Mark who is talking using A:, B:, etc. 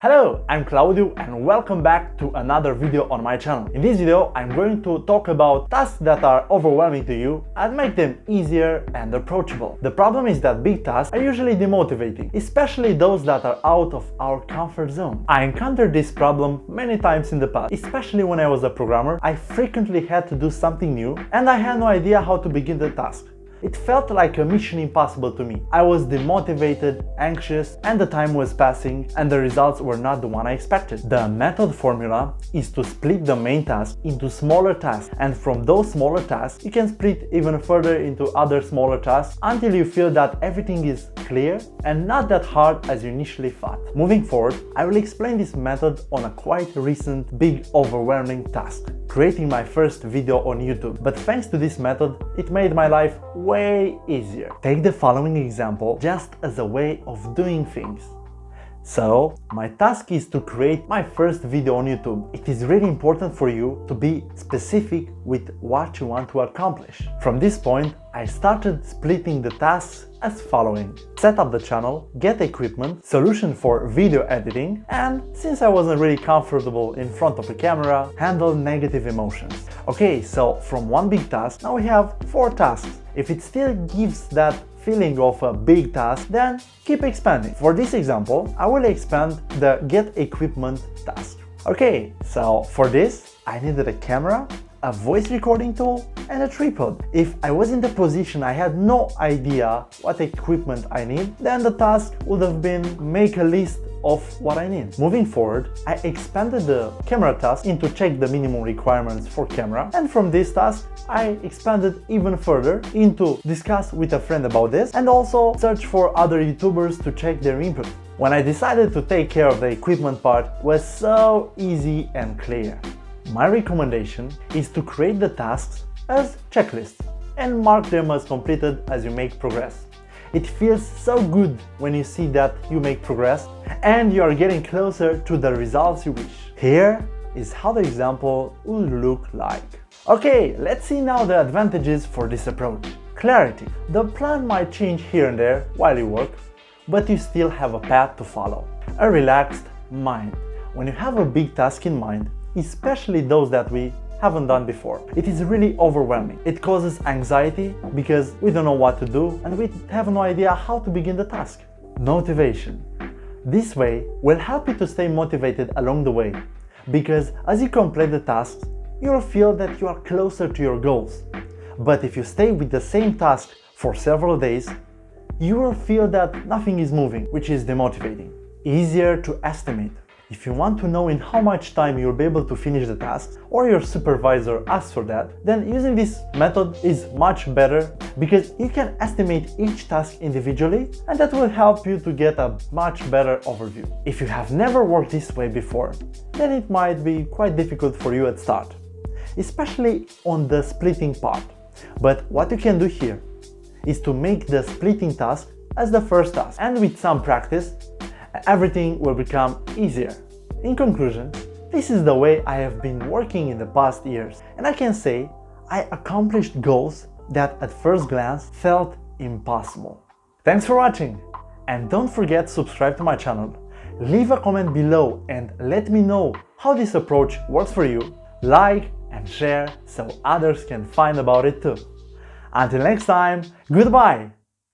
A: Hello, I'm Claudio and welcome back to another video on my channel. In this video, I'm going to talk about tasks that are overwhelming to you and make them easier and approachable. The problem is that big tasks are usually demotivating, especially those that are out of our comfort zone. I encountered this problem many times in the past, especially when I was a programmer. I frequently had to do something new and I had no idea how to begin the task. It felt like a mission impossible to me. I was demotivated, anxious, and the time was passing and the results were not the one I expected. The method formula is to split the main task into smaller tasks, and from those smaller tasks you can split even further into other smaller tasks until you feel that everything is clear and not that hard as you initially thought. Moving forward, I will explain this method on a quite recent big overwhelming task, creating my first video on YouTube. But thanks to this method, it made my life way easier. Take the following example just as a way of doing things. So, my task is to create my first video on YouTube. It is really important for you to be specific with what you want to accomplish. From this point, I started splitting the tasks as following: set up the channel, get equipment, solution for video editing, and since I wasn't really comfortable in front of the camera, handle negative emotions. Okay, so from one big task, now we have 4 tasks. If it still gives that feeling of a big task, then keep expanding. For this example, I will expand the get equipment task. Okay, so for this, I needed a camera, a voice recording tool, and a tripod. If I was in the position I had no idea what equipment I need, then the task would have been make a list of what I need. Moving forward, I expanded the camera task into check the minimum requirements for camera, and from this task I expanded even further into discuss with a friend about this and also search for other YouTubers to check their input. When I decided to take care of the equipment part was so easy and clear. My recommendation is to create the tasks as checklists and mark them as completed as you make progress. It feels so good when you see that you make progress and you are getting closer to the results you wish. Here is how the example will look like. Okay, let's see now the advantages for this approach. Clarity. The plan might change here and there while you work, but you still have a path to follow. A relaxed mind. When you have a big task in mind, especially those that we haven't done before, it is really overwhelming. It causes anxiety because we don't know what to do and we have no idea how to begin the task. Motivation. This way will help you to stay motivated along the way, because as you complete the tasks, you will feel that you are closer to your goals. But if you stay with the same task for several days, you will feel that nothing is moving, which is demotivating. Easier to estimate. If you want to know in how much time you'll be able to finish the task, or your supervisor asks for that, then using this method is much better because you can estimate each task individually and that will help you to get a much better overview. If you have never worked this way before, then it might be quite difficult for you at start, especially on the splitting part. But what you can do here is to make the splitting task as the first task, and with some practice, everything will become easier. In conclusion, this is the way I have been working in the past years, and I can say I accomplished goals that at first glance felt impossible. Thanks for watching, and don't forget to subscribe to my channel. Leave a comment below and let me know how this approach works for you. Like and share so others can find about it too. Until next time, goodbye!